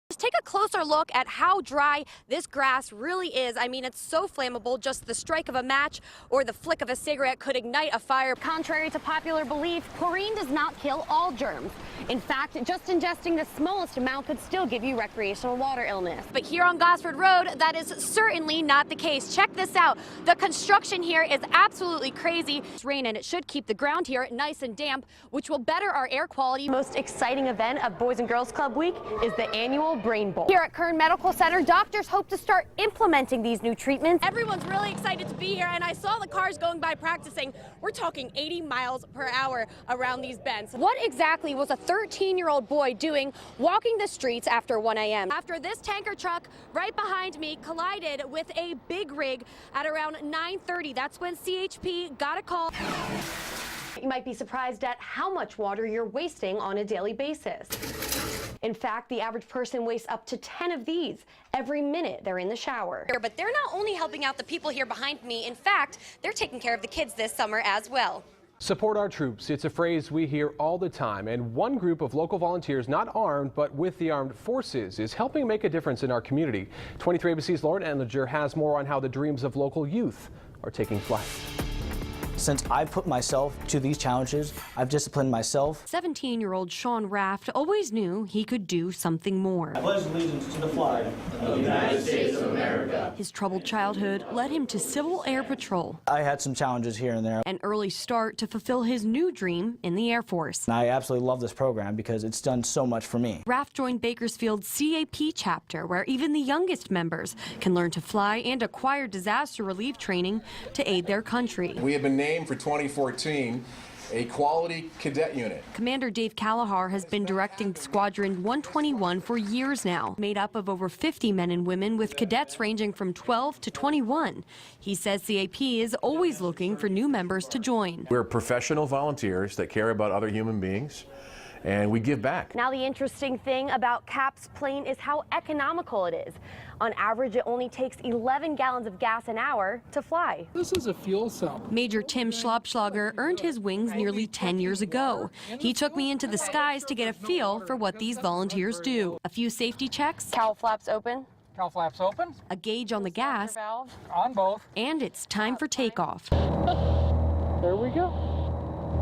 Just take a closer look at how dry this grass really is. I mean, it's so flammable, just the strike of a match or the flick of a cigarette could ignite a fire. Contrary to popular belief, chlorine does not kill all germs. In fact, just ingesting the smallest amount could still give you recreational water illness. But here on Gosford Road, that is certainly not the case. Check this out. The construction here is absolutely crazy. It's rain and it should keep the ground here nice and damp, which will better our air quality. Most exciting event of Boys and Girls Club Week is the annual Brain Bowl. Here at Kern Medical Center, doctors hope to start implementing these new treatments. Everyone's really excited to be here, and I saw the cars going by practicing. We're talking 80 miles per hour around these bends. What exactly was a 13-year-old boy doing walking the streets after 1 a.m.? After this tanker truck right behind me collided with a big rig at around 9:30. That's when CHP got a call. You might be surprised at how much water you're wasting on a daily basis. In fact, the average person wastes up to 10 of these every minute they're in the shower. But they're not only helping out the people here behind me. In fact, they're taking care of the kids this summer as well. Support our troops. It's a phrase we hear all the time, and one group of local volunteers, not armed but with the armed forces, is helping make a difference in our community. 23 ABC's Lauren Ettlinger has more on how the dreams of local youth are taking flight. Since I put myself to these challenges, I've disciplined myself. 17-year-old Sean Raft always knew he could do something more. I pledge allegiance to the flag of the United States of America. His troubled childhood led him to Civil Air Patrol. I had some challenges here and there. An early start to fulfill his new dream in the Air Force. And I absolutely love this program because it's done so much for me. Raft joined Bakersfield's CAP chapter, where even the youngest members can learn to fly and acquire disaster relief training to aid their country. We have been named for 2014 a quality cadet unit. Commander Dave Kalahar has been directing Squadron 121 for years now, made up of over 50 men and women with cadets ranging from 12 to 21. He says CAP is always looking for new members to join. We're professional volunteers that care about other human beings, and we give back. Now, the interesting thing about CAP's plane is how economical it is. On average, it only takes 11 gallons of gas an hour to fly. This is a fuel cell. Major Tim Schlabschlager earned his wings nearly 10 years ago. He took me into the skies to get a feel for what these volunteers do. A few safety checks. Cowl flaps open. Cowl flaps open. A gauge on the gas. Valve on both. And it's time for takeoff. There we go.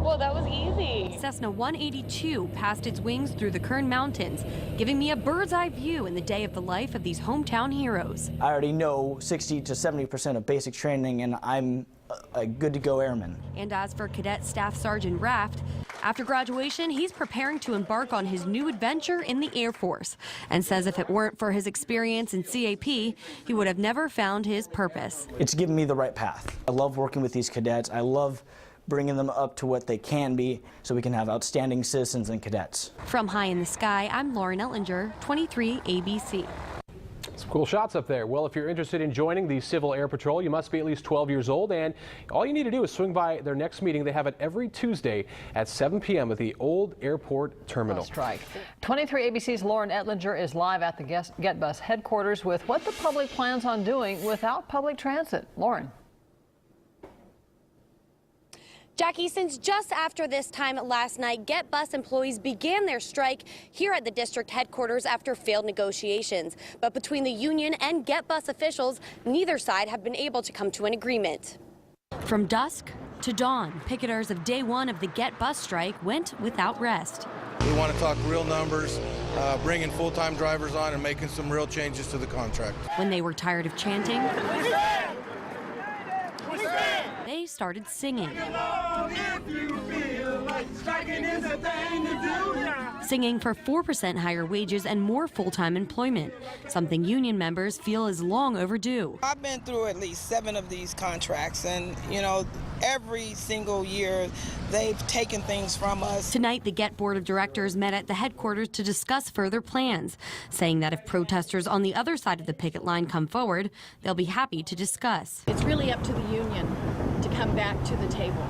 Well, that was easy. Cessna 182 passed its wings through the Kern Mountains, giving me a bird's eye view in the day of the life of these hometown heroes. I already know 60 to 70% of basic training, and I'm a good-to-go airman. And as for Cadet Staff Sergeant Raft, after graduation, he's preparing to embark on his new adventure in the Air Force, and says if it weren't for his experience in CAP, he would have never found his purpose. It's given me the right path. I love working with these cadets. I love bringing them up to what they can be so we can have outstanding citizens and cadets. From high in the sky, I'm Lauren Ettlinger, 23 ABC. Some cool shots up there. Well, if you're interested in joining the Civil Air Patrol, you must be at least 12 years old, and all you need to do is swing by their next meeting. They have it every Tuesday at 7 p.m. at the Old Airport Terminal. Strike. 23 ABC's Lauren Ettlinger is live at the Get Bus headquarters with what the public plans on doing without public transit. Lauren. Jackie, since just after this time last night, Get Bus employees began their strike here at the district headquarters after failed negotiations. But between the union and Get Bus officials, neither side have been able to come to an agreement. From dusk to dawn, picketers of day one of the Get Bus strike went without rest. We want to talk real numbers, bringing full-time drivers on and making some real changes to the contract. When they were tired of chanting, they started singing. Singing for 4% higher wages and more full-time employment, something union members feel is long overdue. I've been through at least 7 of these contracts, and every single year they've taken things from us. Tonight, the Get Board of Directors met at the headquarters to discuss further plans, saying that if protesters on the other side of the picket line come forward, they'll be happy to discuss. It's really up to the union to come back to the table.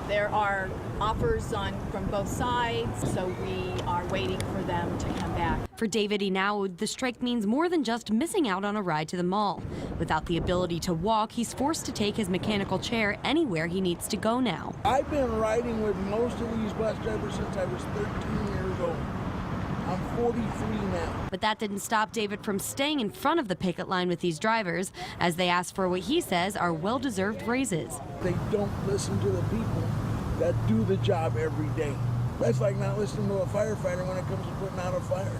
There are offers from both sides, so we are waiting for them to come back. For David Enaud, the strike means more than just missing out on a ride to the mall. Without the ability to walk, he's forced to take his mechanical chair anywhere he needs to go now. I've been riding with most of these bus drivers since I was 13 years old. I'm 43 now. But that didn't stop David from staying in front of the picket line with these drivers as they asked for what he says are well-deserved raises. They don't listen to the people that do the job every day. That's like not listening to a firefighter when it comes to putting out a fire.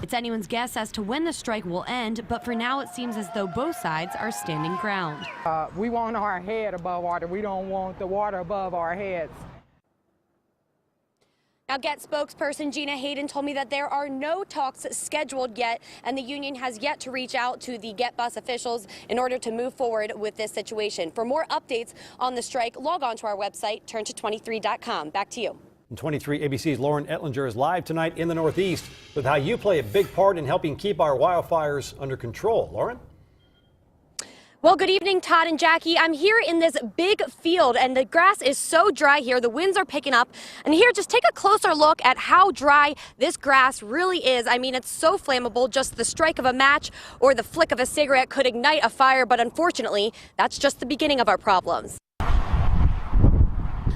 It's anyone's guess as to when the strike will end, but for now it seems as though both sides are standing ground. We want our head above water. We don't want the water above our heads. Now, GET spokesperson Gina Hayden told me that there are no talks scheduled yet, and the union has yet to reach out to the GET bus officials in order to move forward with this situation. For more updates on the strike, log on to our website, turnto23.com. Back to you. 23 ABC's Lauren Ettlinger is live tonight in the Northeast with how you play a big part in helping keep our wildfires under control. Lauren? Well, good evening, Todd and Jackie. I'm here in this big field, and the grass is so dry here. The winds are picking up. And here, just take a closer look at how dry this grass really is. I mean, it's so flammable. Just the strike of a match or the flick of a cigarette could ignite a fire. But unfortunately, that's just the beginning of our problems.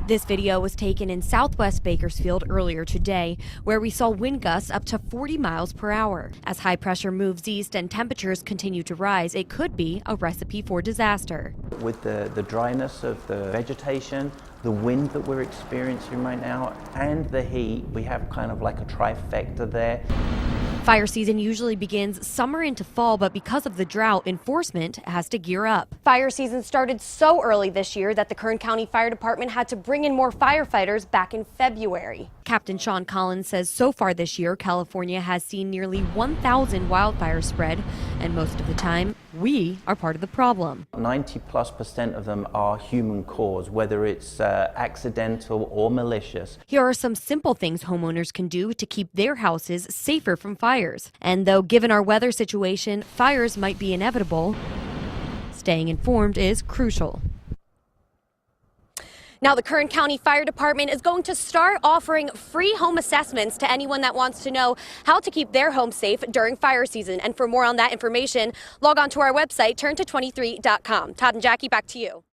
This video was taken in southwest Bakersfield earlier today, where we saw wind gusts up to 40 miles per hour. As high pressure moves east and temperatures continue to rise, it could be a recipe for disaster. With the dryness of the vegetation, the wind that we're experiencing right now, and the heat, we have kind of like a trifecta there. Fire season usually begins summer into fall, but because of the drought, enforcement has to gear up. Fire season started so early this year that the Kern County Fire Department had to bring in more firefighters back in February. Captain Sean Collins says so far this year, California has seen nearly 1,000 wildfires spread, and most of the time, we are part of the problem. 90+% of them are human caused, whether it's accidental or malicious. Here are some simple things homeowners can do to keep their houses safer from fires. And though given our weather situation, fires might be inevitable, staying informed is crucial. Now, the Kern County Fire Department is going to start offering free home assessments to anyone that wants to know how to keep their home safe during fire season. And for more on that information, log on to our website, turnto23.com. Todd and Jackie, back to you.